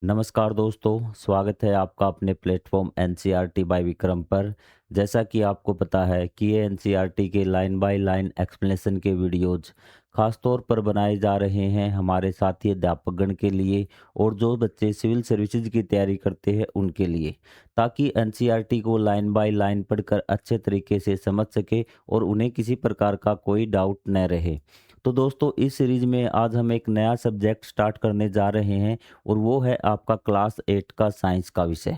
नमस्कार दोस्तों, स्वागत है आपका अपने प्लेटफॉर्म एनसीईआरटी बाय विक्रम पर। जैसा कि आपको पता है कि ये एनसीईआरटी के लाइन बाय लाइन एक्सप्लेनेशन के वीडियोज़ ख़ास तौर पर बनाए जा रहे हैं हमारे साथी अध्यापकगण के लिए और जो बच्चे सिविल सर्विसेज की तैयारी करते हैं उनके लिए, ताकि एनसीईआरटी को लाइन बाय लाइन पढ़कर अच्छे तरीके से समझ सके और उन्हें किसी प्रकार का कोई डाउट न रहे। तो दोस्तों, इस सीरीज़ में आज हम एक नया सब्जेक्ट स्टार्ट करने जा रहे हैं और वो है आपका क्लास 8 का साइंस का विषय।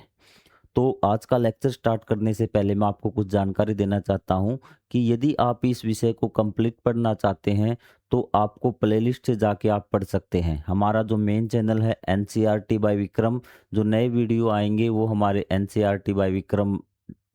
तो आज का लेक्चर स्टार्ट करने से पहले मैं आपको कुछ जानकारी देना चाहता हूँ कि यदि आप इस विषय को कंप्लीट पढ़ना चाहते हैं तो आपको प्लेलिस्ट से जाके आप पढ़ सकते हैं। हमारा जो मेन चैनल है एनसीईआरटी बाय विक्रम, जो नए वीडियो आएंगे वो हमारे NCERT by Vikram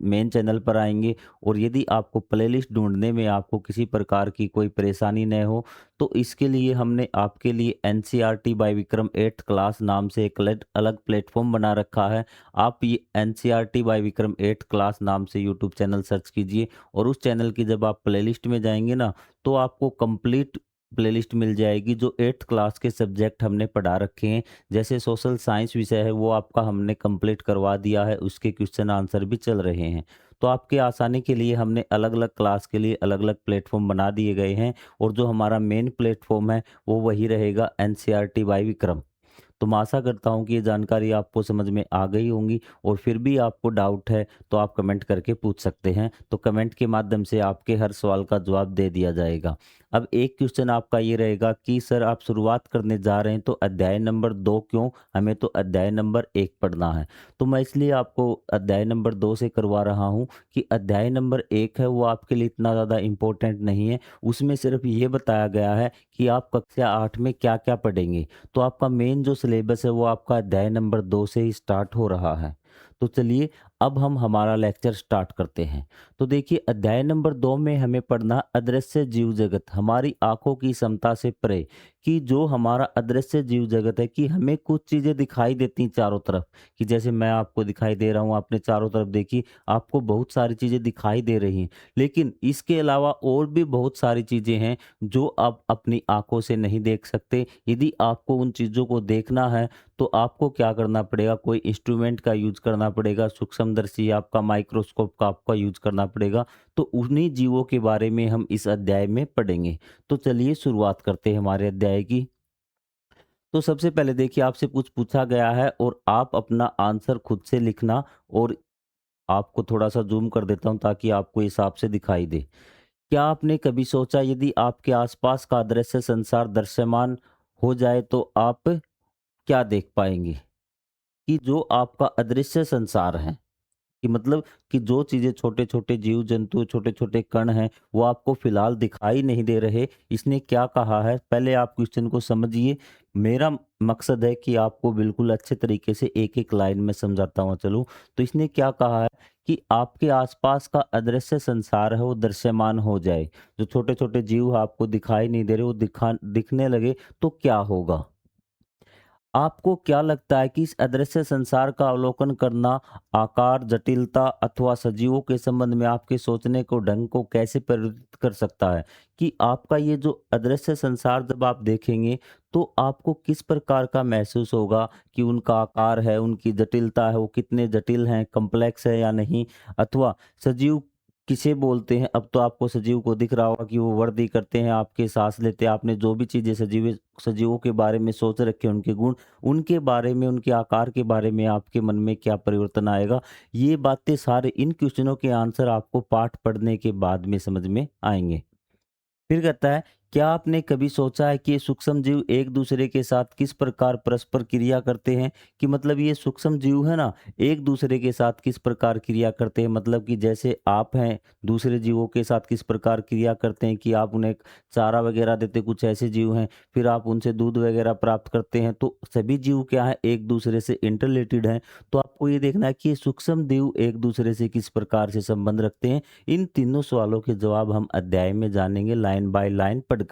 main channel पर आएंगे। और यदि आपको प्लेलिस्ट ढूंढने में आपको किसी प्रकार की कोई परेशानी न हो तो इसके लिए हमने आपके लिए NCERT by Vikram 8th class नाम से एक अलग प्लेटफॉर्म बना रखा है। आप ये NCERT by Vikram 8th class नाम से यूट्यूब चैनल सर्च कीजिए और उस चैनल की जब आप प्लेलिस्ट में जाएंगे ना तो आपको कंप्लीट प्लेलिस्ट मिल जाएगी जो 8th क्लास के सब्जेक्ट हमने पढ़ा रखे हैं। जैसे सोशल साइंस विषय है वो आपका हमने कंप्लीट करवा दिया है, उसके क्वेश्चन आंसर भी चल रहे हैं। तो आपके आसानी के लिए हमने अलग अलग क्लास के लिए अलग अलग प्लेटफॉर्म बना दिए गए हैं और जो हमारा मेन प्लेटफॉर्म है वो वही रहेगा एनसीईआरटी बाय विक्रम। तो मैं आशा करता हूँ कि ये जानकारी आपको समझ में आ गई होंगी और फिर भी आपको डाउट है तो आप कमेंट करके पूछ सकते हैं। तो कमेंट के माध्यम से आपके हर सवाल का जवाब दे दिया जाएगा। अब एक क्वेश्चन आपका ये रहेगा कि सर आप शुरुआत करने जा रहे हैं तो अध्याय नंबर 2 क्यों? हमें तो अध्याय नंबर 1 पढ़ना है। तो मैं इसलिए आपको अध्याय नंबर 2 से करवा रहा हूँ कि अध्याय नंबर 1 है वो आपके लिए इतना ज़्यादा इम्पोर्टेंट नहीं है। उसमें सिर्फ ये बताया गया है कि आप कक्षा 8 में क्या-क्या पढ़ेंगे। तो आपका मेन जो सिलेबस है वो आपका अध्याय नंबर 2 से ही स्टार्ट हो रहा है। तो चलिए अब हम हमारा लेक्चर स्टार्ट करते हैं। तो देखिए अध्याय नंबर 2 में हमें पढ़ना अदृश्य जीव जगत, हमारी आँखों की क्षमता से परे। कि जो हमारा अदृश्य जीव जगत है कि हमें कुछ चीज़ें दिखाई देती हैं चारों तरफ, कि जैसे मैं आपको दिखाई दे रहा हूँ, आपने चारों तरफ देखी, आपको बहुत सारी चीज़ें दिखाई दे रही हैं। लेकिन इसके अलावा और भी बहुत सारी चीज़ें हैं जो आप अपनी आँखों से नहीं देख सकते। यदि आपको उन चीज़ों को देखना है तो आपको क्या करना पड़ेगा, कोई इंस्ट्रूमेंट का यूज़ करना पड़ेगा, सूक्ष्मदर्शी आपका माइक्रोस्कोप का आपका यूज़ करना पड़ेगा। तो उन्हीं जीवों के बारे में हम इस अध्याय में पढ़ेंगे। तो चलिए शुरुआत करते हैं हमारे अध्याय की। तो सबसे पहले देखिए आपसे कुछ पूछा गया है और आप अपना आंसर खुद से लिखना। और आपको थोड़ा-सा ज़ूम कर देता हूँ ताकि आपको हिसाब से दिखाई दे। क्या आपने कभी सोचा यदि आपके आसपास का दृश्य संसार दृश्यमान हो जाए तो आप क्या देख पाएँगे? कि जो आपका अदृश्य संसार है, कि मतलब कि जो चीज़ें छोटे-छोटे जीव-जंतु, छोटे-छोटे कण हैं, वो आपको फ़िलहाल दिखाई नहीं दे रहे। इसने क्या कहा है, पहले आप क्वेश्चन को समझिए। मेरा मकसद है कि आपको बिल्कुल अच्छे तरीके से एक-एक लाइन में समझाता हुआ चलूँ। तो इसने क्या कहा है कि आपके आस-पास का अदृश्य संसार है, वो दृश्यमान हो जाए। जो छोटे-छोटे जीव आपको दिखाई नहीं दे रहे, वो दिखने लगे, तो क्या होगा? आपको क्या लगता है कि इस अदृश्य संसार का अवलोकन करना आकार, जटिलता अथवा सजीवों के संबंध में आपके सोचने को ढंग को कैसे परिवर्तित कर सकता है? कि आपका ये जो अदृश्य संसार जब आप देखेंगे तो आपको किस प्रकार का महसूस होगा कि उनका आकार है, उनकी जटिलता है, वो कितने जटिल हैं, कॉम्प्लेक्स है या नहीं? अथवा सजीव किसे बोलते हैं? अब तो आपको सजीव को दिख रहा होगा कि वो वर्दी करते हैं, आपके साँस लेते हैं, आपने जो भी चीज़ें सजीवों के बारे में सोच रखे हैं, उनके गुण, उनके बारे में, उनके आकार के बारे में आपके मन में क्या परिवर्तन आएगा? ये बातें सारे इन क्वेश्चनों के आंसर आपको पाठ पढ़ने के बाद में समझ में आएँगे। फिर कहता है, क्या आपने कभी सोचा है कि ये सूक्ष्म जीव एक दूसरे के साथ किस प्रकार परस्पर क्रिया करते हैं? कि मतलब ये सूक्ष्म जीव है ना, एक दूसरे के साथ किस प्रकार क्रिया करते हैं? मतलब कि जैसे आप हैं, दूसरे जीवों के साथ किस प्रकार क्रिया करते हैं कि आप उन्हें चारा वगैरह देते, कुछ ऐसे जीव हैं, फिर आप उनसे दूध वगैरह प्राप्त करते हैं। तो सभी जीव क्या है, एक दूसरे से इंटरलेटेड हैं। तो आपको ये देखना है कि ये सूक्ष्म जीव एक दूसरे से किस प्रकार से संबंध रखते हैं। इन तीनों सवालों के जवाब हम अध्याय में जानेंगे लाइन बाय लाइन पढ़कर।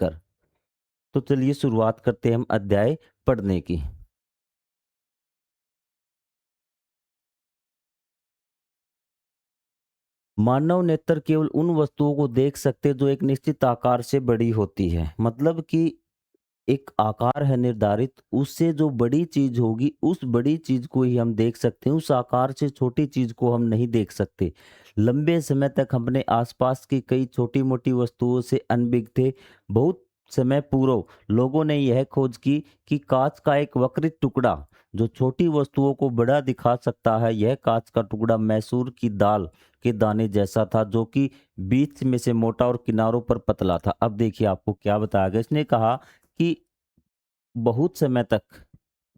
तो चलिए शुरुआत करते हैं हम अध्याय पढ़ने की। मानव नेत्र केवल उन वस्तुओं को देख सकते हैं जो एक निश्चित आकार से बड़ी होती है। मतलब कि एक आकार है निर्धारित, उससे जो बड़ी चीज़ होगी, उस बड़ी चीज़ को ही हम देख सकते हैं, उस आकार से छोटी चीज़ को हम नहीं देख सकते। लंबे समय तक हमने आसपास की कई छोटी-मोटी वस्तुओं से अनभिज्ञ थे। बहुत समय पूर्व लोगों ने यह खोज की कि काँच का एक वक्रित टुकड़ा, जो छोटी वस्तुओं को बड़ा दिखा सकता है, यह काँच का टुकड़ा मैसूर की दाल के दाने जैसा था, जो कि बीच में से मोटा और किनारों पर पतला था। अब देखिए आपको क्या बताया गया, इसने कहा कि बहुत समय तक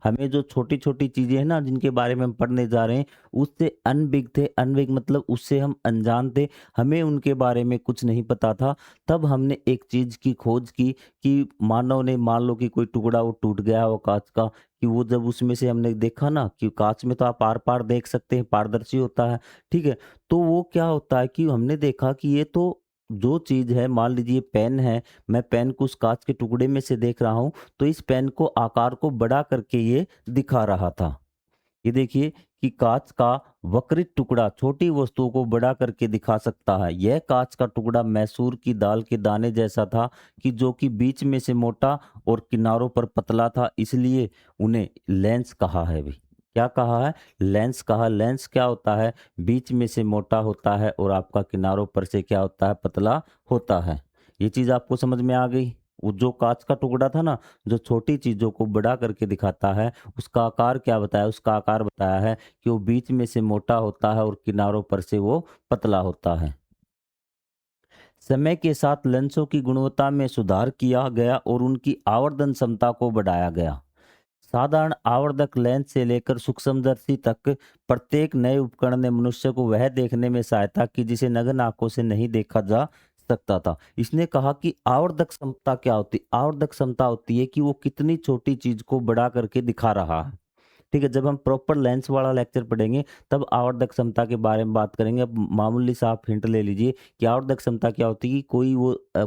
हमें जो छोटी-छोटी चीज़ें हैं ना, जिनके बारे में हम पढ़ने जा रहे हैं, उससे अनभिज्ञ थे। अनभिज्ञ मतलब उससे हम अनजान थे, हमें उनके बारे में कुछ नहीं पता था। तब हमने एक चीज़ की खोज की कि मानव ने, मान लो कि कोई टुकड़ा वो टूट गया हो काँच का, कि वो जब उसमें से हमने देखा ना कि काँच में तो आप आर-पार देख सकते हैं, पारदर्शी होता है, ठीक है? तो वो क्या होता है कि हमने देखा कि ये तो जो चीज़ है, मान लीजिए पेन है, मैं पेन को उस काँच के टुकड़े में से देख रहा हूँ, तो इस पेन को आकार को बड़ा करके ये दिखा रहा था। ये देखिए कि काँच का वक्रित टुकड़ा छोटी वस्तुओं को बड़ा करके दिखा सकता है। यह काँच का टुकड़ा मैसूर की दाल के दाने जैसा था, कि जो कि बीच में से मोटा और किनारों पर पतला था, इसलिए उन्हें लेंस कहा है भी। क्या कहा है? लेंस कहा। लेंस क्या होता है? बीच में से मोटा होता है और आपका किनारों पर से क्या होता है? पतला होता है। ये चीज़ आपको समझ में आ गई? वो जो काँच का टुकड़ा था ना, जो छोटी चीज़ों को बड़ा करके दिखाता है, उसका आकार क्या बताया? उसका आकार बताया है कि वो बीच में से मोटा होता है और किनारों पर से वो पतला होता है। समय के साथ लेंसों की गुणवत्ता में सुधार किया गया और उनकी आवर्धन क्षमता को बढ़ाया गया। साधारण आवर्धक लेंस से लेकर सूक्ष्मदर्शी तक प्रत्येक नए उपकरण ने मनुष्य को वह देखने में सहायता की जिसे नग्न आंखों से नहीं देखा जा सकता था। इसने कहा कि आवर्धक क्षमता क्या होती है? आवर्धक क्षमता होती है कि वो कितनी छोटी चीज को बड़ा करके दिखा रहा है। ठीक है, जब हम प्रॉपर लेंस वाला लेक्चर पढ़ेंगे, तब आवर्धक क्षमता के बारे में बात करेंगे। अब मामूली सा आप हिंट ले लीजिए कि आवर्धक क्षमता क्या होती है, कि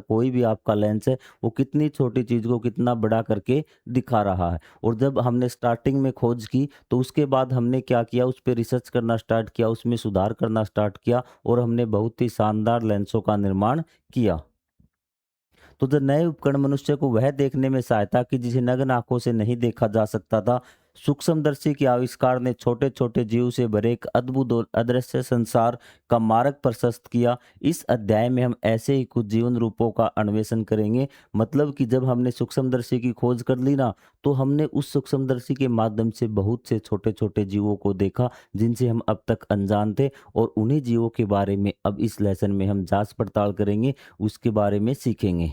कोई भी आपका लेंस है, वो कितनी छोटी चीज़ को कितना बड़ा करके दिखा रहा है। और जब हमने स्टार्टिंग में खोज की, तो उसके बाद हमने क्या किया, उस पे रिसर्च करना स्टार्ट किया, उसमें सुधार करना स्टार्ट किया और हमने बहुत ही शानदार लेंसों का निर्माण किया। तो जो नए उपकरण मनुष्य को वह देखने में सहायता की जिसे नग्न आंखों से नहीं देखा जा सकता था। सूक्ष्मदर्शी के आविष्कार ने छोटे छोटे जीव से भरे एक अद्भुत और अदृश्य संसार का मार्ग प्रशस्त किया। इस अध्याय में हम ऐसे ही कुछ जीवन रूपों का अन्वेषण करेंगे। मतलब कि जब हमने सूक्ष्मदर्शी की खोज कर ली ना, तो हमने उस सूक्ष्मदर्शी के माध्यम से बहुत से छोटे छोटे जीवों को देखा, जिनसे हम अब तक अनजान थे। और उन्हीं जीवों के बारे में अब इस लेसन में हम जांच पड़ताल करेंगे, उसके बारे में सीखेंगे।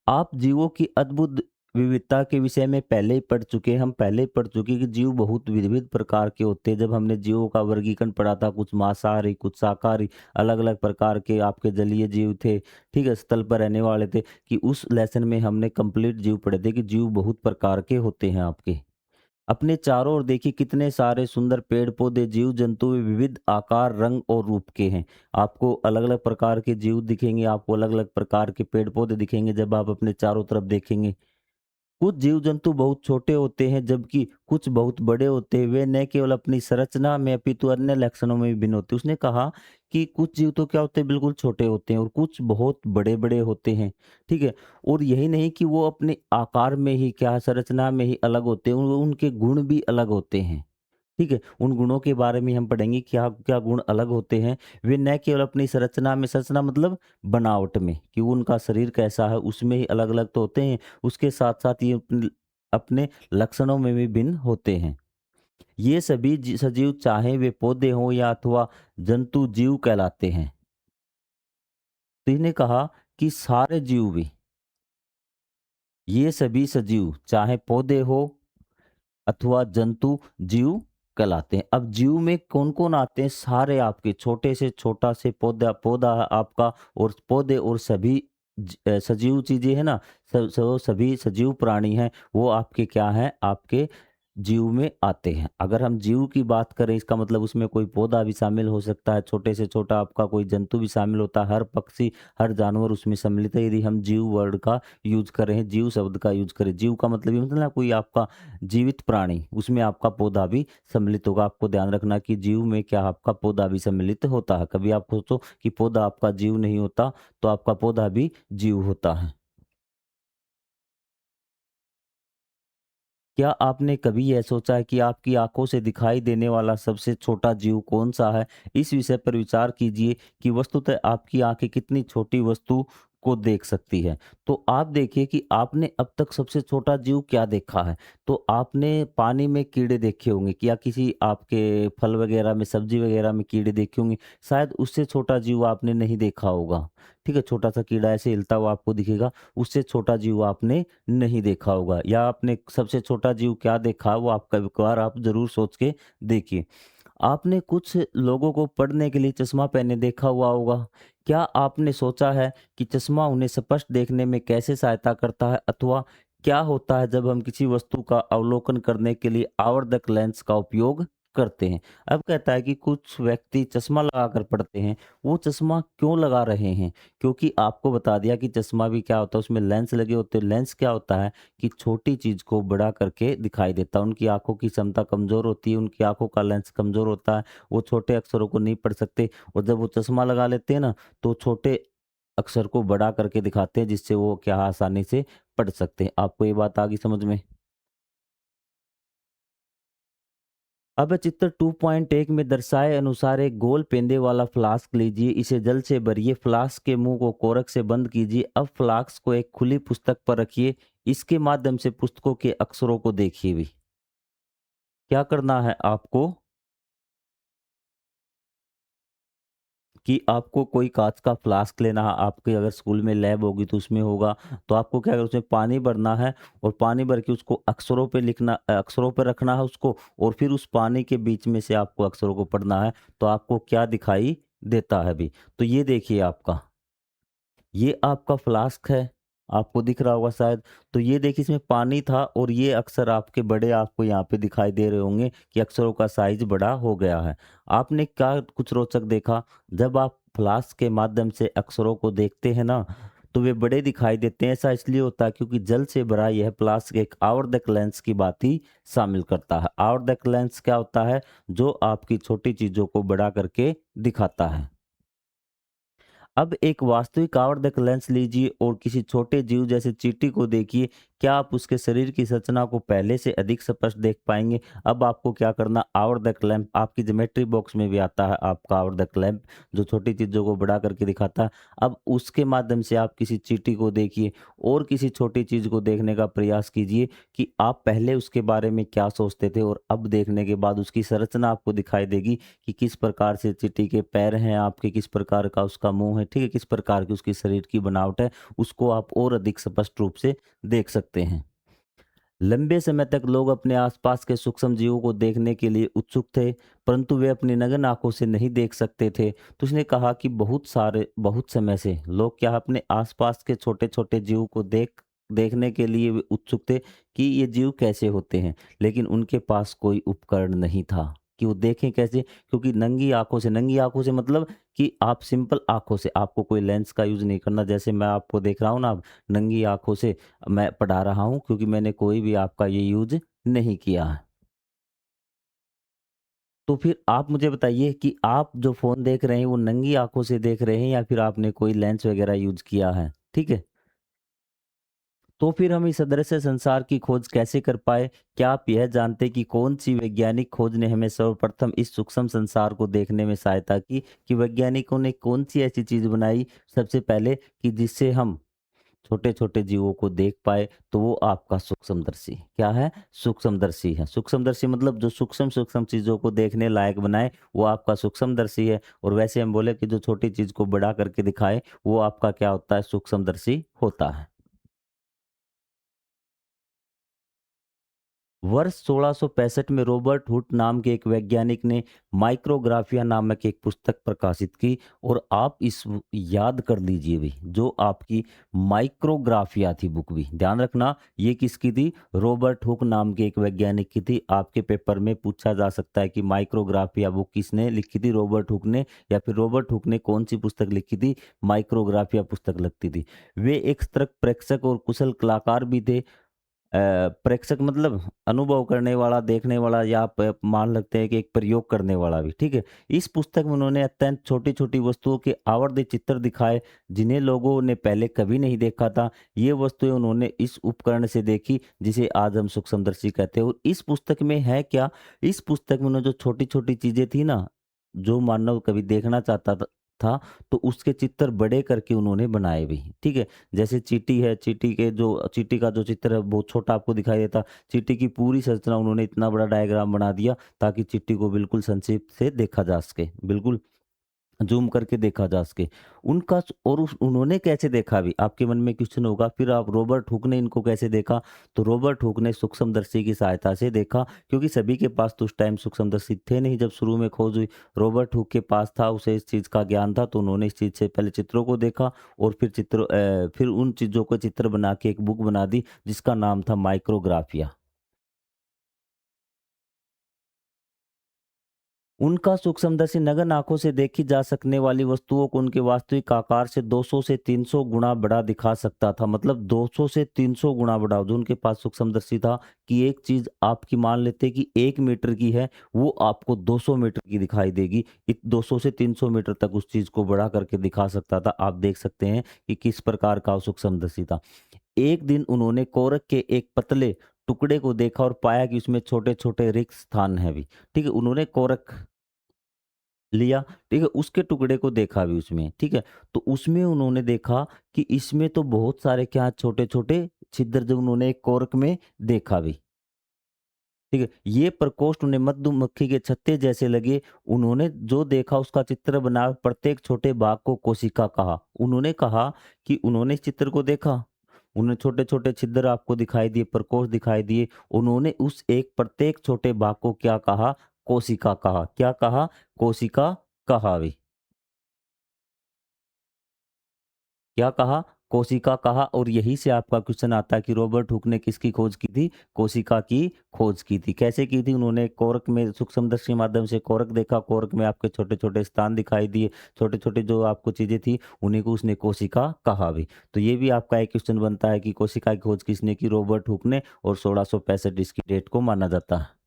आप जीवों की अद्भुत विविधता के विषय में पहले ही पढ़ चुके हैं, हम पहले ही पढ़ चुके हैं कि जीव बहुत विविध प्रकार के होते हैं। जब हमने जीवों का वर्गीकरण पढ़ा था, कुछ मांसाहारी, कुछ शाकाहारी, अलग-अलग प्रकार के आपके जलीय जीव थे, ठीक है? स्थल पर रहने वाले थे, कि उस लेसन में हमने कंप्लीट जीव पढ़े थे कि जीव बहुत प्रकार के होते हैं आपके। अपने चारों ओर देखिए कितने सारे सुंदर पेड़ पौधे, जीव जंतु विविध आकार, रंग और रूप के हैं। आपको अलग अलग प्रकार के जीव दिखेंगे, आपको अलग अलग प्रकार के पेड़ पौधे दिखेंगे जब आप अपने चारों तरफ देखेंगे। कुछ जीव जंतु बहुत छोटे होते हैं, जबकि कुछ बहुत बड़े होते हैं। वे न केवल अपनी संरचना में अपितु अन्य लक्षणों में भी भिन्न होते हैं। उसने कहा कि कुछ जीव तो क्या होते हैं, बिल्कुल छोटे होते हैं और कुछ बहुत बड़े बड़े होते हैं, ठीक है? और यही नहीं कि वो अपने आकार में ही, क्या संरचना में ही अलग होते हैं, उनके गुण भी अलग होते हैं, ठीक है? उन गुणों के बारे में हम पढ़ेंगे, क्या क्या गुण अलग होते हैं। वे न केवल अपनी संरचना में, संरचना मतलब बनावट में, कि उनका शरीर कैसा है उसमें ही अलग अलग तो होते हैं, उसके साथ साथ ये अपने अपने लक्षणों में भी भिन्न होते हैं। ये सभी सजीव, चाहे वे पौधे हों या अथवा जंतु, जीव कहलाते हैं। तो इन्हें कहा कि सारे जीव भी, ये सभी सजीव, चाहे पौधे हो अथवा जंतु, जीव कहलाते हैं। अब जीव में कौन-कौन आते हैं? सारे आपके, छोटे से छोटा से पौधा पौधा है आपका, और पौधे और सभी सजीव चीज़ें हैं ना, सभी सजीव प्राणी हैं, वो आपके क्या हैं? आपके जीव में आते हैं। अगर हम जीव की बात करें, इसका मतलब उसमें कोई पौधा भी शामिल हो सकता है, छोटे से छोटा आपका कोई जंतु भी शामिल होता है, हर पक्षी, हर जानवर उसमें सम्मिलित है। यदि हम जीव वर्ड का यूज़ कर रहे हैं, जीव शब्द का यूज़ करें, जीव का मतलब ये मतलब ना कोई आपका जीवित प्राणी, उसमें आपका पौधा भी सम्मिलित होगा। आपको ध्यान रखना कि जीव में क्या, आपका पौधा भी सम्मिलित होता है। कभी आप सोचो कि पौधा आपका जीव नहीं होता, तो आपका पौधा भी जीव होता है। क्या आपने कभी यह सोचा है कि आपकी आँखों से दिखाई देने वाला सबसे छोटा जीव कौन-सा है? इस विषय पर विचार कीजिए कि वस्तुतः आपकी आँखें कितनी छोटी वस्तु को देख सकती है। तो आप देखिए कि आपने अब तक सबसे छोटा जीव क्या देखा है? तो आपने पानी में कीड़े देखे होंगे कि या किसी आपके फल वगैरह में, सब्ज़ी वगैरह में कीड़े देखे होंगे, शायद उससे छोटा जीव आपने नहीं देखा होगा। ठीक है? छोटा-सा कीड़ा ऐसे हिलता हुआ आपको दिखेगा, उससे छोटा जीव आपने नहीं देखा होगा, या आपने सबसे छोटा जीव क्या देखा वो आप कभी कभार आप ज़रूर सोच के देखिए। आपने कुछ लोगों को पढ़ने के लिए चश्मा पहने देखा हुआ होगा। क्या आपने सोचा है कि चश्मा उन्हें स्पष्ट देखने में कैसे सहायता करता है, अथवा क्या होता है जब हम किसी वस्तु का अवलोकन करने के लिए आवर्धक लेंस का उपयोग करते हैं? अब कहता है कि कुछ व्यक्ति चश्मा लगाकर पढ़ते हैं, वो चश्मा क्यों लगा रहे हैं? क्योंकि आपको बता दिया कि चश्मा भी क्या होता है, उसमें लेंस लगे होते हैं। लेंस क्या होता है कि छोटी चीज़ को बड़ा करके दिखाई देता है। उनकी आँखों की क्षमता कमज़ोर होती है, उनकी आँखों का लेंस कमज़ोर होता है, वो छोटे अक्षरों को नहीं पढ़ सकते, और जब वो चश्मा लगा लेते हैं ना, तो छोटे अक्षर को बड़ा करके दिखाते हैं, जिससे वो क्या आसानी से पढ़ सकते हैं। आपको ये बात आ गई समझ में? अब चित्र 2.1 में दर्शाए अनुसार एक गोल पेंदे वाला फ्लास्क लीजिए, इसे जल से भरिए, फ्लास्क के मुंह को कोरक से बंद कीजिए। अब फ्लास्क को एक खुली पुस्तक पर रखिए, इसके माध्यम से पुस्तकों के अक्षरों को देखिए भी। क्या करना है आपको कि आपको कोई काँच का फ्लास्क लेना है, आपके अगर स्कूल में लैब होगी तो उसमें होगा, तो आपको क्या है उसमें पानी भरना है, और पानी भर के उसको अक्षरों पे लिखना, अक्षरों पे रखना है उसको, और फिर उस पानी के बीच में से आपको अक्षरों को पढ़ना है, तो आपको क्या दिखाई देता है अभी? तो ये देखिए आपका, ये आपका फ्लास्क है, आपको दिख रहा होगा शायद। तो ये देखिए इसमें पानी था, और ये अक्षर आपके बड़े आपको यहाँ पे दिखाई दे रहे होंगे कि अक्षरों का साइज़ बड़ा हो गया है। आपने क्या कुछ रोचक देखा? जब आप फ्लास्क के माध्यम से अक्षरों को देखते हैं ना, तो वे बड़े दिखाई देते हैं। ऐसा इसलिए होता है क्योंकि जल से भरा यह फ्लास्क एक आवर्धक लेंस की भांति शामिल करता है। आवर्धक लेंस क्या होता है? जो आपकी छोटी चीज़ों को बड़ा करके दिखाता है। अब एक वास्तविक आवर्धक लेंस लीजिए और किसी छोटे जीव जैसे चींटी को देखिए। क्या आप उसके शरीर की संरचना को पहले से अधिक स्पष्ट देख पाएंगे? अब आपको क्या करना, आवर्धक लैंप आपकी ज्योमेट्री बॉक्स में भी आता है, आपका आवर्धक लैंप जो छोटी चीज़ों को बड़ा करके दिखाता है। अब उसके माध्यम से आप किसी चींटी को देखिए और किसी छोटी चीज़ को देखने का प्रयास कीजिए कि आप पहले उसके बारे में क्या सोचते थे, और अब देखने के बाद उसकी संरचना आपको दिखाई देगी कि किस प्रकार से चींटी के पैर हैं आपके, किस प्रकार का उसका मुँह है, ठीक है? किस प्रकार की उसकी शरीर की बनावट है, उसको आप और अधिक स्पष्ट रूप से देख सकते हैं। लंबे समय तक लोग अपने आसपास के सूक्ष्म जीवों को देखने के लिए उत्सुक थे, परंतु वे अपनी नग्न आँखों से नहीं देख सकते थे। तो उसने कहा कि बहुत समय से लोग क्या अपने आसपास के छोटे-छोटे जीव को देखने के लिए वे उत्सुक थे कि ये जीव कैसे होते हैं, लेकिन उनके पास कोई उपकरण नहीं था कि वो देखें कैसे? क्योंकि नंगी आँखों से मतलब कि आप सिंपल आँखों से, आपको कोई लेंस का यूज़ नहीं करना। जैसे मैं आपको देख रहा हूँ ना, अब नंगी आँखों से मैं पढ़ा रहा हूँ, क्योंकि मैंने कोई भी आपका ये यूज़ नहीं किया है। तो फिर आप मुझे बताइए कि आप जो फ़ोन देख रहे हैं वो नंगी आँखों से देख रहे हैं, या फिर आपने कोई लेंस वग़ैरह यूज़ किया है? ठीक है? तो फिर हम इस अदृश्य संसार की खोज कैसे कर पाए? क्या आप यह जानते कि कौन-सी वैज्ञानिक खोज ने हमें सर्वप्रथम इस सूक्ष्म संसार को देखने में सहायता की? कि वैज्ञानिकों ने कौन-सी ऐसी चीज़ बनाई सबसे पहले कि जिससे हम छोटे-छोटे जीवों को देख पाए? तो वो आपका सूक्ष्मदर्शी। क्या है? सूक्ष्मदर्शी है। सूक्ष्मदर्शी मतलब जो सूक्ष्म-सूक्ष्म चीज़ों को देखने लायक बनाए, वो आपका सूक्ष्मदर्शी है। और वैसे हम बोले कि जो छोटी चीज़ को बड़ा करके दिखाए, वो आपका क्या होता है? सूक्ष्मदर्शी होता है। वर्ष 1665 में रॉबर्ट हुट नाम के एक वैज्ञानिक ने माइक्रोग्राफिया नामक एक पुस्तक प्रकाशित की, और आप याद कर लीजिए भी, जो आपकी माइक्रोग्राफिया थी बुक भी ध्यान रखना, ये किसकी थी? रॉबर्ट हुक नाम के एक वैज्ञानिक की थी। आपके पेपर में पूछा जा सकता है कि माइक्रोग्राफिया बुक किसने लिखी थी? रॉबर्ट हुक ने। या फिर रॉबर्ट हुक ने कौन सी पुस्तक लिखी थी? माइक्रोग्राफिया पुस्तक लगती थी। वे एक सतर्क प्रेक्षक और कुशल कलाकार भी थे। प्रेक्षक मतलब अनुभव करने वाला, देखने वाला, या आप मान लगते हैं कि एक प्रयोग करने वाला भी, ठीक है? इस पुस्तक में उन्होंने अत्यंत छोटी-छोटी वस्तुओं के आवर्त चित्र दिखाए, जिन्हें लोगों ने पहले कभी नहीं देखा था। ये वस्तुएँ उन्होंने इस उपकरण से देखी, जिसे आज हम सूक्ष्मदर्शी कहते हैं। और इस पुस्तक में है क्या, इस पुस्तक में उन्होंने जो छोटी-छोटी चीज़ें थी ना, जो मानव कभी देखना चाहता था, तो उसके चित्र बड़े करके उन्होंने बनाए भी, ठीक है? जैसे चींटी है, चींटी का जो चित्र है बहुत छोटा आपको दिखाई देता। चींटी की पूरी संरचना उन्होंने इतना बड़ा डायग्राम बना दिया, ताकि चींटी को बिल्कुल संक्षिप्त से देखा जा सके, बिल्कुल ज़ूम करके देखा जा सके। उनका स और उस उन्होंने कैसे देखा भी, आपके मन में क्वेश्चन होगा, फिर आप रॉबर्ट हुक ने इनको कैसे देखा? तो रॉबर्ट हुक ने सूक्ष्मदर्शी की सहायता से देखा, क्योंकि सभी के पास तो उस टाइम सूक्ष्मदर्शी थे नहीं जब शुरू में खोज हुई। रॉबर्ट हुक के पास था, उसे इस चीज़ का ज्ञान था, तो उन्होंने इस चीज़ से पहले चित्रों को देखा, और फिर उन चीज़ों को चित्र बना के एक बुक बना दी, जिसका नाम था माइक्रोग्राफिया। उनका सूक्ष्मदर्शी नग्न आँखों से देखी जा सकने वाली वस्तुओं को उनके वास्तविक आकार से 200 से 300 गुना बड़ा दिखा सकता था। मतलब 200 से 300 गुना बड़ा जो उनके पास सूक्ष्मदर्शी था, कि एक चीज़ आपकी मान लेते हैं कि 1 मीटर की है, वो आपको 200 मीटर की दिखाई देगी। 200 से 300 मीटर तक उस चीज़ को बड़ा करके दिखा सकता था। आप देख सकते हैं कि किस प्रकार का वो सूक्ष्मदर्शी था। एक दिन उन्होंने कोरक के एक पतले टुकड़े को देखा और पाया कि उसमें छोटे-छोटे रिक्त स्थान हैं भी। ठीक है? उन्होंने कोरक लिया, ठीक है? उसके टुकड़े को देखा भी उसमें, ठीक है? तो उसमें उन्होंने देखा कि इसमें तो बहुत सारे क्या छोटे-छोटे छिद्र जो उन्होंने एक कोरक में देखा भी, ठीक है? ये प्रकोष्ठ उन्हें मधुमक्खी के छत्ते जैसे लगे। उन्होंने जो देखा उसका चित्र बना, प्रत्येक छोटे भाग को कोशिका कहा। उन्होंने कहा कि उन्होंने इस चित्र को देखा, उन्हें छोटे-छोटे छिद्र आपको दिखाई दिए, प्रकोष्ठ दिखाई दिए। उन्होंने उस एक प्रत्येक छोटे भाग को क्या कहा? कोशिका कहा। क्या कहा? कोशिका कहा भी। क्या कहा? कोशिका कहा। और यहीं से आपका क्वेश्चन आता है कि रॉबर्ट हुक ने किसकी खोज की थी? कोशिका की खोज की थी। कैसे की थी? उन्होंने कोरक में सूक्ष्मदर्शी माध्यम से कोरक देखा, कोरक में आपके छोटे-छोटे स्थान दिखाई दिए, छोटे-छोटे जो आपको चीज़ें थी, उन्हीं को उसने कोशिका कहा भी। तो ये भी आपका एक क्वेश्चन बनता है कि कोशिका की खोज किसने की? रॉबर्ट हुक ने, और 1665 इसकी डेट को माना जाता है।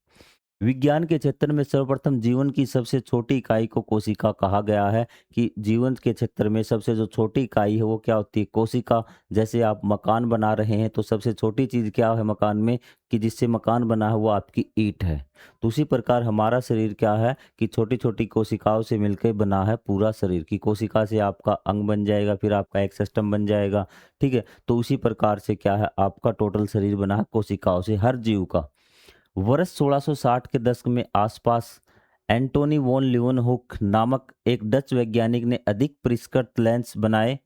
विज्ञान के क्षेत्र में सर्वप्रथम जीवन की सबसे छोटी इकाई को कोशिका कहा गया है, कि जीवन के क्षेत्र में सबसे जो छोटी इकाई है वो क्या होती है? कोशिका। जैसे आप मकान बना रहे हैं, तो सबसे छोटी चीज़ क्या है मकान में, कि जिससे मकान बना है वो आपकी ईंट है। तो उसी प्रकार हमारा शरीर क्या है, कि छोटी-छोटी कोशिकाओं से मिलकर बना है पूरा शरीर, की कोशिका से आपका अंग बन जाएगा, फिर आपका एक सिस्टम बन जाएगा, ठीक है? तो उसी प्रकार से क्या है, आपका टोटल शरीर बना है कोशिकाओं से, हर जीव का। वर्ष 1660 के दशक में आसपास एंटोनी वॉन लीeuwenहोek नामक एक डच वैज्ञानिक ने अधिक परिष्कृत लेंस बनाए,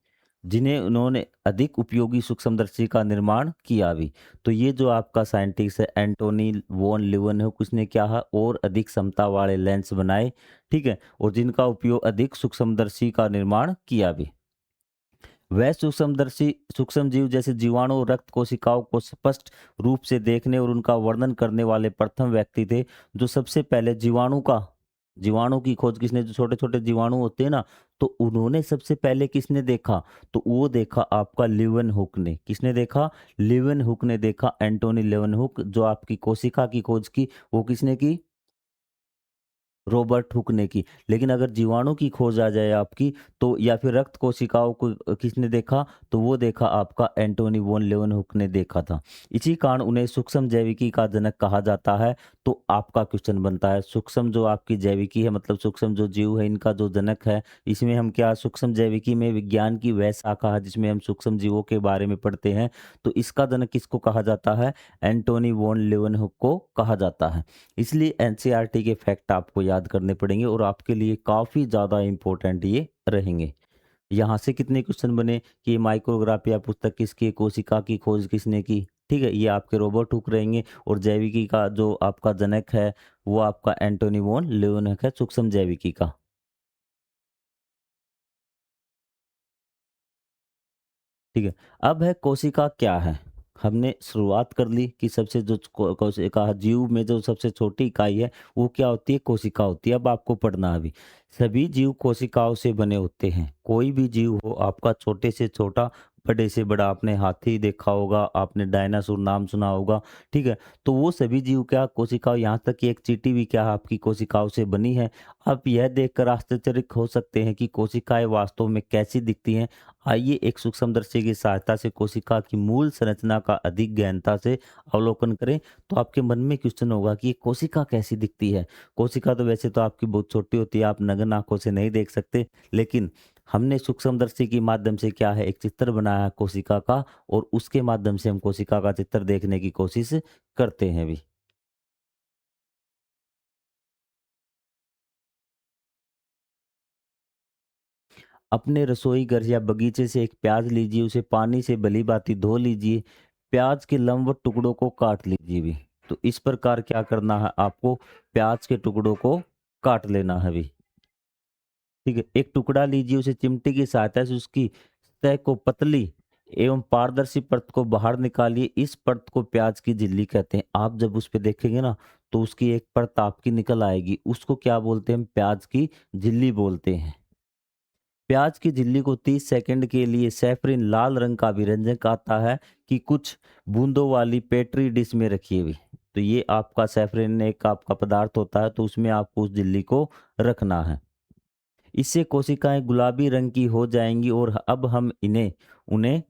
जिन्हें उन्होंने अधिक उपयोगी सूक्ष्मदर्शी का निर्माण किया भी। तो ये जो आपका साइंटिस्ट है एंटोनी वॉन लीeuwenhoek, उसने क्या है, और अधिक क्षमता वाले लेंस बनाए, ठीक है? और जिनका उपयोग अधिक सूक्ष्मदर्शी का निर्माण किया भी। वह सूक्ष्मदर्शी सूक्ष्म जीव जैसे जीवाणु और रक्त कोशिकाओं को स्पष्ट रूप से देखने और उनका वर्णन करने वाले प्रथम व्यक्ति थे, जो सबसे पहले जीवाणु की खोज किसने, जो छोटे छोटे जीवाणु होते हैं ना, तो उन्होंने सबसे पहले किसने देखा? तो वो देखा आपका लीeuwenhoek ने। किसने देखा? लीeuwenhoek ने देखा। एंटोनी लीeuwenhoek जो आपकी कोशिका की खोज की, वो किसने की? रॉबर्ट हुक ने की। लेकिन अगर जीवाणु की खोज आ जाए आपकी, तो या फिर रक्त कोशिकाओं को किसने देखा? तो वो देखा आपका एंटोनी वॉन लीeuwenhoek ने देखा था। इसी कारण उन्हें सूक्ष्म जैविकी का जनक कहा जाता है। तो आपका क्वेश्चन बनता है, सूक्ष्म जो आपकी जैविकी है, मतलब सूक्ष्म जो जीव है, इनका जो जनक है, इसमें हम क्या, सूक्ष्म जैविकी में विज्ञान की वह शाखा है जिसमें हम सूक्ष्म जीवों के बारे में पढ़ते हैं। तो इसका जनक किसको कहा जाता है? एंटोनी वॉन लीeuwenhoek को कहा जाता है। इसलिए एनसीईआरटी के फैक्ट आपको याद करने पड़ेंगे, और आपके लिए काफ़ी ज़्यादा इम्पोर्टेंट ये रहेंगे। यहाँ से कितने क्वेश्चन बने कि माइक्रोग्राफिया पुस्तक किसकी है, कोशिका की खोज किसने की? ठीक है, ये आपके रॉबर्ट हुक रहेंगे। और जैविकी का जो आपका जनक है, वो आपका एंटोनी वॉन लीeuwenhoek है, सूक्ष्म जैविकी का। ठीक है। अब है कोशिका क्या है? हमने शुरुआत कर ली कि सबसे जो कोशिका जीव में जो सबसे छोटी इकाई है, वो क्या होती है? कोशिका होती है। अब आपको पढ़ना है अभी। सभी जीव कोशिकाओं से बने होते हैं। कोई भी जीव हो आपका, छोटे से छोटा, बड़े से बड़ा आपने हाथी देखा होगा, आपने डायनासोर नाम सुना होगा, ठीक है? तो वो सभी जीव क्या कोशिकाओं, यहाँ तक कि एक चींटी भी क्या आपकी कोशिकाओं से बनी है। आप यह देखकर आश्चर्यचकित हो सकते हैं कि कोशिकाएँ वास्तव में कैसी दिखती हैं। आइए एक सूक्ष्मदर्शी की सहायता से कोशिका की मूल संरचना का अधिक गहनता से अवलोकन करें। तो आपके मन में क्वेश्चन होगा कि ये कोशिका कैसी दिखती है? कोशिका तो वैसे तो आपकी बहुत छोटी होती है, आप नग्न आँखों से नहीं देख सकते, लेकिन हमने सूक्ष्मदर्शी के माध्यम से क्या है एक चित्र बनाया है कोशिका का, और उसके माध्यम से हम कोशिका का चित्र देखने की कोशिश करते हैं भी। अपने रसोई घर या बगीचे से एक प्याज लीजिए, उसे पानी से भली-भाँति धो लीजिए। प्याज के लंबवत टुकड़ों को काट लीजिए भी। तो इस प्रकार क्या करना है आपको, प्याज के टुकड़ों को काट लेना है भी। ठीक है? एक टुकड़ा लीजिए, उसे चिमटे की सहायता से उसकी सतह को पतली एवं पारदर्शी परत को बाहर निकालिए। इस परत को प्याज की झिल्ली कहते हैं। आप जब उस पे देखेंगे ना, तो उसकी एक परत आपकी निकल आएगी। उसको क्या बोलते हैं? हम प्याज की झिल्ली बोलते हैं। प्याज की झिल्ली को 30 सेकंड के लिए सैफरन लाल रंग का अभिरंजक आता है कि कुछ बूंदों वाली पेट्री डिश में रखिए हुई। तो ये आपका सैफरन एक आपका पदार्थ होता है, तो उसमें आपको उस झिल्ली को रखना है। इससे कोशिकाएं गुलाबी रंग की हो जाएंगी और अब हम इन्हें उन्हें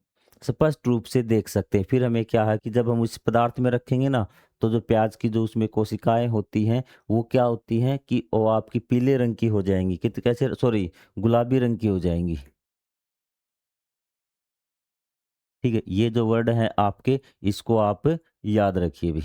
स्पष्ट रूप से देख सकते हैं। फिर हमें क्या है कि जब हम इस पदार्थ में रखेंगे ना, तो जो प्याज की जो उसमें कोशिकाएं होती हैं, वो क्या होती हैं कि वो आपकी पीले रंग की हो जाएंगी, कित कैसे सॉरी, गुलाबी रंग की हो जाएंगी। ठीक है, ये जो वर्ड है आपके, इसको आप याद रखिए भी।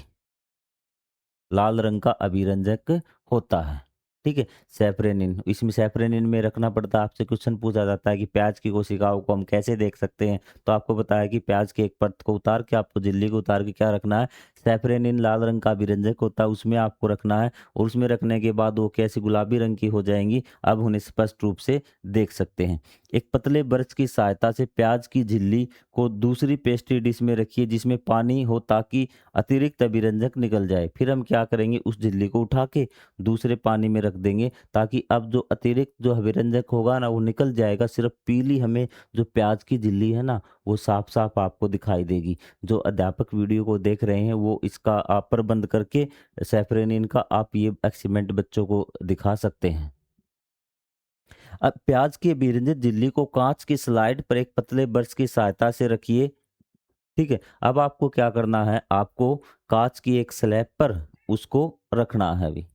लाल रंग का अभिरंजक होता है। ठीक है? सैफरेनिन, इसमें सैफरेनिन में रखना पड़ता है। आपसे क्वेश्चन पूछा जाता है कि प्याज की कोशिकाओं को हम कैसे देख सकते हैं? तो आपको पता है कि प्याज की एक परत को उतार के आपको झिल्ली को उतार के क्या रखना है? सैफरेनिन लाल रंग का अभिरंजक होता है, उसमें आपको रखना है, और उसमें रखने के बाद वो कैसी गुलाबी रंग की हो जाएँगी। अब उन्हें स्पष्ट रूप से देख सकते हैं। एक पतले ब्रश की सहायता से प्याज की झिल्ली को दूसरी पेस्ट्री डिश में रखिए जिसमें पानी हो, ताकि अतिरिक्त अभिरंजक निकल जाए। फिर हम क्या करेंगे, उस झिल्ली को उठा के दूसरे पानी में रख देंगे, ताकि अब जो अतिरिक्त जो अभिरंजक होगा ना, वो निकल जाएगा। सिर्फ पीली हमें जो प्याज की झिल्ली है ना, वो साफ साफ आपको दिखाई देगी। जो अध्यापक वीडियो को देख रहे हैं, वो इसका आप प्रबंध करके सैफरेनिन का आप ये एक्सपेरिमेंट बच्चों को दिखा सकते हैं। अब प्याज की अभिरंजित झिल्ली को कांच की स्लाइड पर एक पतले ब्रश की सहायता से रखिए। ठीक है? अब आपको क्या करना है, आपको काँच की एक स्लैब पर उसको रखना है अभी।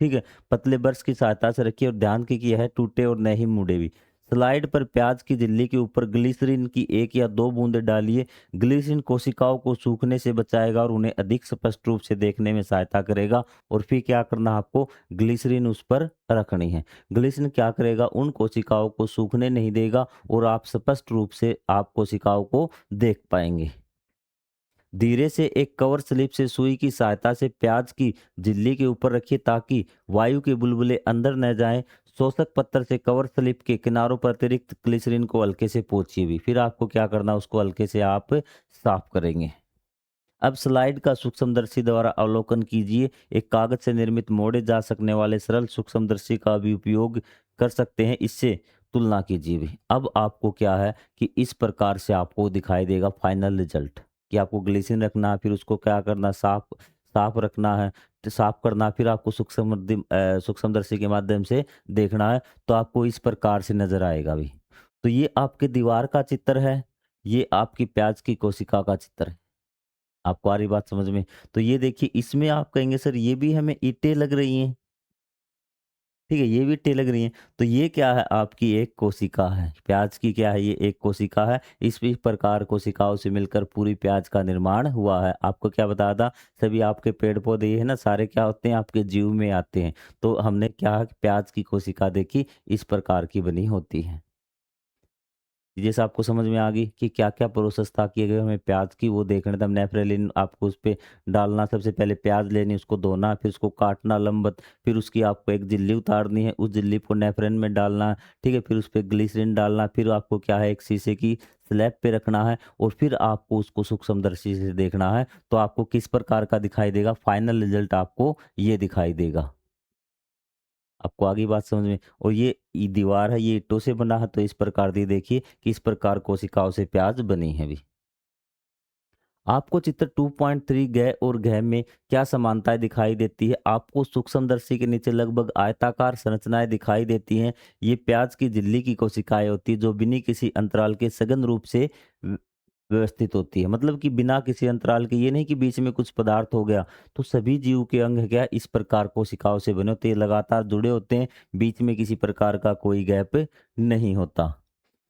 ठीक है? पतले ब्रश की सहायता से रखिए और ध्यान की कि यह टूटे और न ही मुड़े भी। स्लाइड पर प्याज की झिल्ली के ऊपर ग्लिसरीन की 1 या 2 बूंदें डालिए। ग्लिसरीन कोशिकाओं को सूखने से बचाएगा और उन्हें अधिक स्पष्ट रूप से देखने में सहायता करेगा। और फिर क्या करना है आपको, ग्लिसरीन उस पर रखनी है। ग्लिसरीन क्या करेगा, उन कोशिकाओं को सूखने नहीं देगा और आप स्पष्ट रूप से आप कोशिकाओं को देख पाएँगे। धीरे से एक कवर स्लिप से सुई की सहायता से प्याज की झिल्ली के ऊपर रखिए, ताकि वायु के बुलबुले अंदर न जाएं। शोषक पत्थर से कवर स्लिप के किनारों पर अतिरिक्त ग्लिसरीन को हल्के से पोंछिए भी। फिर आपको क्या करना है, उसको हल्के से आप साफ करेंगे। अब स्लाइड का सूक्ष्मदर्शी द्वारा अवलोकन कीजिए। एक कागज से निर्मित मोड़े जा सकने वाले सरल सूक्ष्मदर्शी का भी उपयोग कर सकते हैं। इससे तुलना कीजिए भी। अब आपको क्या है कि इस प्रकार से आपको दिखाई देगा फाइनल रिजल्ट, कि आपको ग्लिसरीन रखना है, फिर उसको क्या करना, साफ साफ रखना है, तो साफ करना है, फिर आपको सूक्ष्मदर्शी के माध्यम से देखना है, तो आपको इस प्रकार से नजर आएगा भी। तो ये आपके दीवार का चित्र है, ये आपकी प्याज की कोशिका का चित्र है। आपको आ रही बात समझ में? तो ये देखिए, इसमें आप कहेंगे सर ये भी हमें ईंटें लग रही हैं, ठीक है? ये भी ईंटें लग रही हैं। तो ये क्या है, आपकी एक कोशिका है। प्याज की क्या है, ये एक कोशिका है। इस प्रकार कोशिकाओं से मिलकर पूरी प्याज का निर्माण हुआ है। आपको क्या बताया था, सभी आपके पेड़-पौधे ये है ना, सारे क्या होते हैं, आपके जीव में आते हैं। तो हमने क्या प्याज की कोशिका देखी, इस प्रकार की बनी होती है। जैसे आपको समझ में आ गई कि क्या-क्या प्रोसेस था कि अगर हमें प्याज की वो देखना था, नेफ्रेलिन आपको उस पे डालना, सबसे पहले प्याज लेनी, उसको धोना, फिर उसको काटना लंबत, फिर उसकी आपको एक झिल्ली उतारनी है, उस झिल्ली को नेफ्रेन में डालना है, ठीक है? फिर उस पे ग्लिसरीन डालना, फिर आपको क्या है, एक शीशे की स्लैब पे रखना है और फिर आपको उसको सूक्ष्मदर्शी से देखना है, तो आपको किस प्रकार का दिखाई देगा, फाइनल रिजल्ट आपको ये दिखाई देगा। आपको आगे बात समझ में? और ये दीवार है, ये ईंटों से बना है, तो इस प्रकार ये देखिए कि इस प्रकार कोशिकाओं से प्याज बनी है अभी। आपको चित्र 2.3 गह और घय में क्या समानताएं दिखाई देती है? आपको सूक्ष्मदर्शी के नीचे लगभग आयताकार संरचनाएं दिखाई देती हैं। ये प्याज की झिल्ली की कोशिकाएं होती है जो बिना किसी अंतराल के सघन रूप से व्यवस्थित होती है। मतलब कि बिना किसी अंतराल के, ये नहीं कि बीच में कुछ पदार्थ हो गया। तो सभी जीव के अंग क्या इस प्रकार कोशिकाओं से बने होते हैं, लगातार जुड़े होते हैं, बीच में किसी प्रकार का कोई गैप नहीं होता।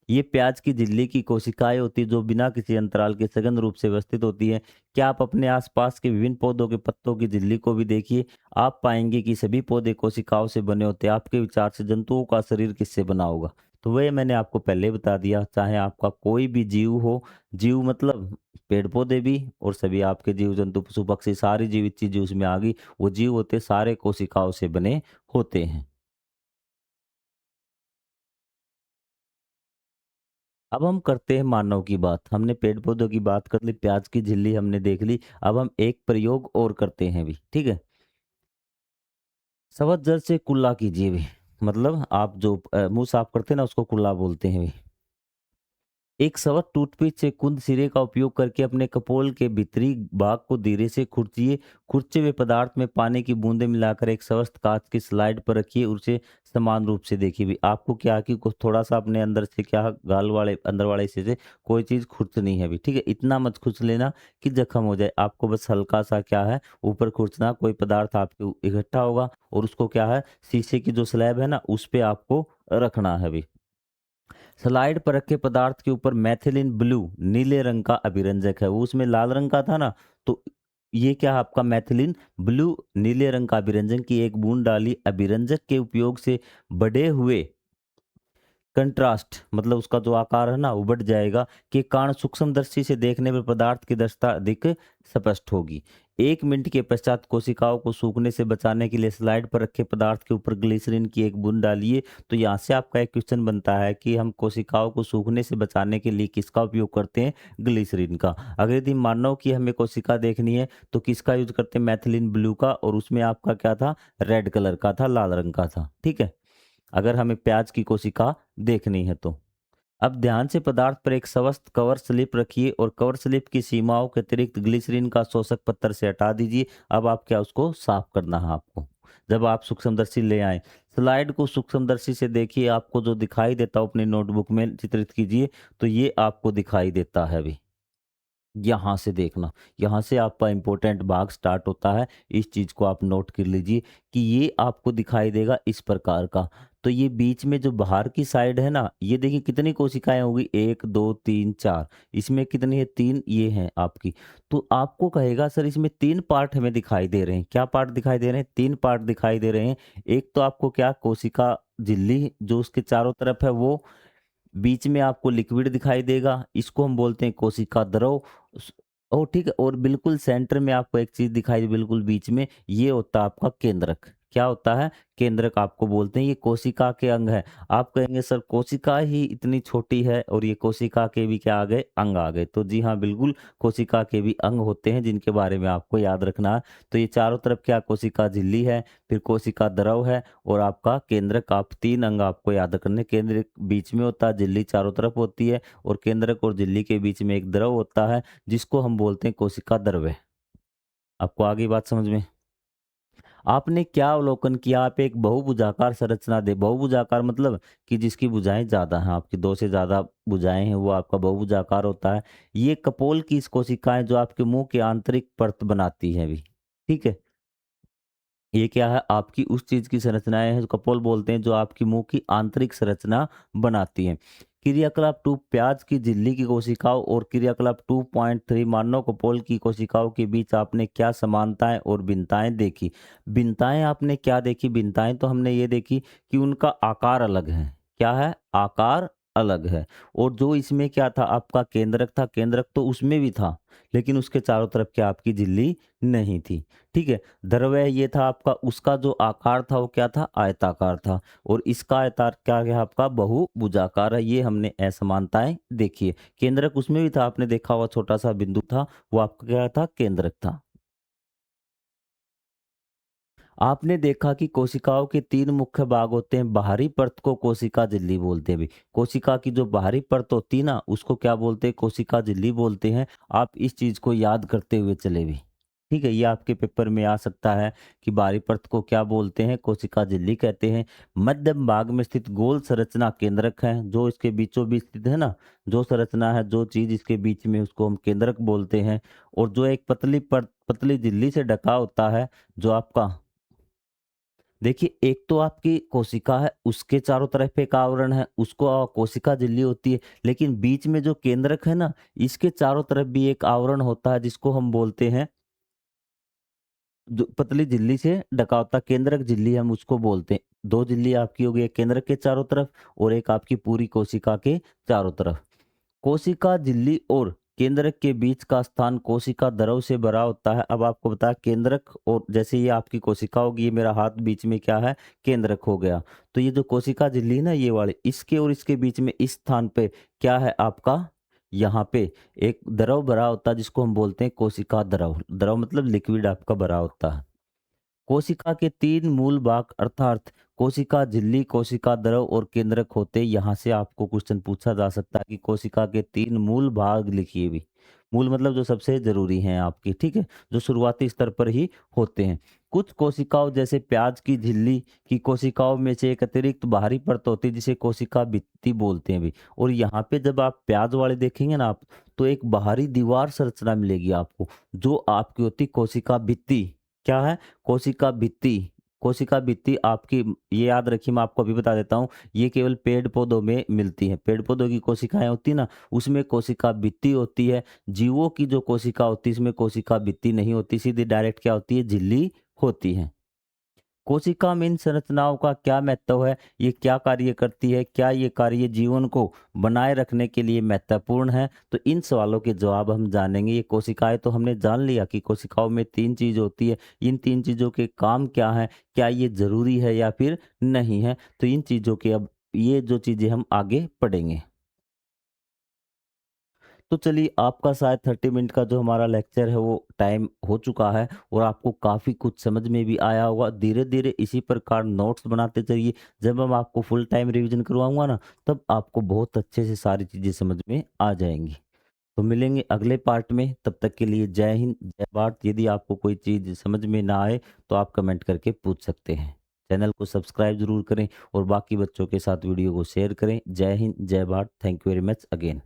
ये प्याज की झिल्ली की कोशिकाएं होती है जो बिना किसी अंतराल के सघन रूप से व्यवस्थित होती है। क्या आप अपने आसपास के विभिन्न पौधों के पत्तों की झिल्ली को भी देखिए, आप पाएंगे कि सभी पौधे कोशिकाओं से बने होते हैं। आपके विचार से जंतुओं का शरीर किससे बना होगा? तो वह मैंने आपको पहले बता दिया। चाहे आपका कोई भी जीव हो, जीव मतलब पेड़ पौधे भी, और सभी आपके जीव जंतु पशु पक्षी, सारी जीवित चीजें उसमें आ गई। वो जीव होते सारे कोशिकाओं से बने होते हैं। अब हम करते हैं मानव की बात। हमने पेड़ पौधों की बात कर ली, प्याज की झिल्ली हमने देख ली। अब हम एक प्रयोग और करते हैं भी, ठीक है? शवच जल से कुल्ला कीजिए भी। मतलब आप जो मुंह साफ करते हैं ना, उसको कुल्ला बोलते हैं भी। एक सवत टूथपिक से कुंद सिरे का उपयोग करके अपने कपोल के भीतरी भाग को धीरे से खुरचिए। खुरचे हुए पदार्थ में पानी की बूंदें मिलाकर एक स्वस्थ कांच की स्लाइड पर रखिए, उसे समान रूप से देखिए भी। आपको क्या कि कुछ थोड़ा सा अपने अंदर से क्या, गाल वाले अंदर वाले हिस्से से कोई चीज खुरचनी है भी, ठीक है? इतना मत खुरच लेना कि जख्म हो जाए। आपको बस हल्का सा क्या है, ऊपर खुरचना, कोई पदार्थ आपके इकट्ठा होगा और उसको क्या है, शीशे की जो स्लैब है ना, उस पे आपको रखना है भी। स्लाइड पर रखे पदार्थ के ऊपर मैथिलीन ब्लू, नीले रंग का अभिरंजक है। वो उसमें लाल रंग का था ना, तो ये क्या है आपका मैथिलीन ब्लू, नीले रंग का अभिरंजन की एक बूंद डाली। अभिरंजक के उपयोग से बढ़े हुए कंट्रास्ट, मतलब उसका जो आकार है ना वो बढ़ जाएगा, कि कारण सूक्ष्मदर्शी से देखने पर पदार्थ की दृश्यता अधिक स्पष्ट होगी। 1 मिनट के पश्चात कोशिकाओं को सूखने से बचाने के लिए स्लाइड पर रखे पदार्थ के ऊपर ग्लिसरीन की एक बूंद डालिए। तो यहाँ से आपका एक क्वेश्चन बनता है कि हम कोशिकाओं को सूखने से बचाने के लिए किसका उपयोग करते हैं? ग्लिसरीन का। अगर यदि मान लो कि हमें कोशिका देखनी है तो किसका यूज करते हैं? मैथिलीन ब्लू का, और उसमें आपका क्या था? रेड कलर का था, लाल रंग का था, ठीक है? अगर हमें प्याज की कोशिका देखनी है तो। अब ध्यान से पदार्थ पर एक स्वस्थ कवर स्लिप रखिए और कवर स्लिप की सीमाओं के अतिरिक्त ग्लिसरीन का शोषक पत्थर से हटा दीजिए। अब आप क्या, उसको साफ करना है आपको। जब आप सूक्ष्मदर्शी ले आए, स्लाइड को सूक्ष्मदर्शी से देखिए, आपको जो दिखाई देता हो अपनी नोटबुक में चित्रित कीजिए। तो ये आपको दिखाई देता है अभी। यहाँ से देखना, यहाँ से आपका इम्पोर्टेंट भाग स्टार्ट होता है। इस चीज़ को आप नोट कर लीजिए कि ये आपको दिखाई देगा इस प्रकार का। तो ये बीच में जो बाहर की साइड है ना, ये देखिए कितनी कोशिकाएं होगी, 1 2 3 4। इसमें कितनी है? 3 ये हैं आपकी। तो आपको कहेगा सर इसमें 3 पार्ट हमें दिखाई दे रहे हैं। क्या पार्ट दिखाई दे रहे हैं? 3 पार्ट दिखाई दे रहे हैं। एक तो आपको क्या, कोशिका झिल्ली जो उसके चारों तरफ है वो, बीच में आपको लिक्विड दिखाई देगा, इसको हम बोलते हैं कोशिका द्रव। ओ ठीक है, और बिल्कुल सेंटर में आपको एक चीज दिखाई दे, बिल्कुल बीच में, ये होता है आपका केंद्रक। क्या होता है? केंद्रक आपको बोलते हैं। ये कोशिका के अंग है। आप कहेंगे सर कोशिका ही इतनी छोटी है और ये कोशिका के भी क्या आ गए, अंग आ गए? तो जी हाँ बिल्कुल, कोशिका के भी अंग होते हैं जिनके बारे में आपको याद रखना है। तो ये चारों तरफ क्या, कोशिका झिल्ली है, फिर कोशिका द्रव है, और आपका केंद्रक। आप 3 अंग आपको याद करने। केंद्र बीच में होता है, झिल्ली चारों तरफ होती है, और केंद्रक और झिल्ली के बीच में एक द्रव होता है जिसको हम बोलते हैं कोशिका द्रव्य। आपको आगे बात समझ में? आपने क्या अवलोकन किया? आप एक बहुभुजाकार संरचना दे, बहुभुजाकार मतलब कि जिसकी भुजाएं ज्यादा हैं, आपकी 2 से ज्यादा भुजाएं हैं, वो आपका बहुभुजाकार होता है। ये कपोल की इस कोशिकाएं जो आपके मुंह की आंतरिक परत बनाती हैं भी, ठीक है? ये क्या है? आपकी उस चीज की संरचनाएं हैं, जो कपोल बोलते हैं, जो आपकी मुंह की आंतरिक संरचना बनाती हैं। क्रियाकलाप 2, प्याज की झिल्ली की कोशिकाओं और क्रियाकलाप 2.3, मानव कपोल की कोशिकाओं के बीच आपने क्या समानताएं और भिन्नताएं देखी? भिन्नताएं आपने क्या देखी? भिन्नताएं तो हमने ये देखी कि उनका आकार अलग है। क्या है? आकार अलग है। और जो इसमें क्या था, आपका केंद्रक था, केंद्रक तो उसमें भी था, लेकिन उसके चारों तरफ क्या, आपकी झिल्ली नहीं थी, ठीक है? द्रव्य ये था आपका, उसका जो आकार था वो क्या था, आयताकार था, और इसका आयताकार क्या है आपका, बहुभुजाकार है। ये हमने असमानताएं देखी है। केंद्रक उसमें भी था, आपने देखा हुआ छोटा सा बिंदु था, वो आपका क्या था, केंद्रक था। आपने देखा कि कोशिकाओं के 3 मुख्य भाग होते हैं। बाहरी परत को कोशिका झिल्ली बोलते हैं भी। कोशिका की जो बाहरी परत होती है ना, उसको क्या बोलते हैं? कोशिका झिल्ली बोलते हैं। आप इस चीज़ को याद करते हुए चले भी। ठीक है? ये आपके पेपर में आ सकता है कि बाहरी परत को क्या बोलते हैं? कोशिका झिल्ली कहते हैं। मध्यम भाग में स्थित गोल संरचना केंद्रक है, जो इसके बीचों-बीच स्थित है ना, जो संरचना है, जो चीज़ इसके बीच में उसको हम केंद्रक बोलते हैं। और जो एक पतली परत, पतली झिल्ली से ढका होता है, जो आपका देखिए, एक तो आपकी कोशिका है, उसके चारों तरफ एक आवरण है, उसको कोशिका झिल्ली होती है, लेकिन बीच में जो केंद्रक है ना, इसके चारों तरफ भी एक आवरण होता है, जिसको हम बोलते हैं, जो पतली झिल्ली से ढका होता है, केंद्रक झिल्ली हम उसको बोलते हैं। 2 झिल्ली आपकी हो गई, एक केंद्रक के चारों तरफ और एक आपकी पूरी कोशिका के चारों तरफ। कोशिका झिल्ली और केंद्रक के बीच का स्थान कोशिका द्रव से भरा होता है। अब आपको बताया केंद्रक, और जैसे ये आपकी कोशिका होगी, ये मेरा हाथ बीच में क्या है? केंद्रक हो गया। तो ये जो कोशिका झिल्ली है ना, ये वाली, इसके और इसके बीच में इस स्थान पे क्या है आपका? यहाँ पे एक द्रव भरा होता है, जिसको हम बोलते हैं कोशिका द्रव। द्रव मतलब लिक्विड आपका भरा होता है। कोशिका के 3 मूल भाग अर्थात कोशिका झिल्ली, कोशिका द्रव और केंद्रक होते हैं। यहाँ से आपको क्वेश्चन पूछा जा सकता है कि कोशिका के 3 मूल भाग लिखिए भी। मूल मतलब जो सबसे जरूरी हैं आपकी, ठीक है, जो शुरुआती स्तर पर ही होते हैं। कुछ कोशिकाओं जैसे प्याज की झिल्ली की कोशिकाओं में से एक अतिरिक्त बाहरी परत होती है, जिसे कोशिका भित्ति बोलते हैं भी। और यहाँ पे जब आप प्याज वाले देखेंगे ना आप, तो एक बाहरी दीवार संरचना मिलेगी आपको, जो आपकी होती कोशिका भित्ति। क्या है? कोशिका भित्ति। कोशिका भित्ति आपकी, ये याद रखिए, मैं आपको अभी बता देता हूँ, ये केवल पेड़ पौधों में मिलती है। पेड़ पौधों की कोशिकाएं होती है ना, उसमें कोशिका भित्ति होती है। जीवों की जो कोशिका होती है, इसमें कोशिका भित्ति नहीं होती, सीधी डायरेक्ट क्या होती है? झिल्ली होती है। कोशिका में इन संरचनाओं का क्या महत्व है? ये क्या कार्य करती है? क्या ये कार्य जीवन को बनाए रखने के लिए महत्वपूर्ण है? तो इन सवालों के जवाब हम जानेंगे। ये कोशिकाएं तो हमने जान लिया कि कोशिकाओं में 3 चीज होती है। इन 3 चीजों के काम क्या है? क्या ये जरूरी है या फिर नहीं है? तो इन चीजों के अब ये जो चीजें हम आगे पढ़ेंगे। तो चलिए, आपका शायद 30 मिनट का जो हमारा लेक्चर है वो टाइम हो चुका है, और आपको काफ़ी कुछ समझ में भी आया होगा। धीरे-धीरे इसी प्रकार नोट्स बनाते चलिए। जब हम आपको फुल टाइम रिवीजन करवाऊँगा ना, तब आपको बहुत अच्छे से सारी चीज़ें समझ में आ जाएँगी। तो मिलेंगे अगले पार्ट में, तब तक के लिए जय हिंद, जय भारत। यदि आपको कोई चीज़ समझ में ना आए, तो आप कमेंट करके पूछ सकते हैं। चैनल को सब्सक्राइब ज़रूर करें और बाकी बच्चों के साथ वीडियो को शेयर करें। जय हिंद, जय Bharat. Thank you very much again.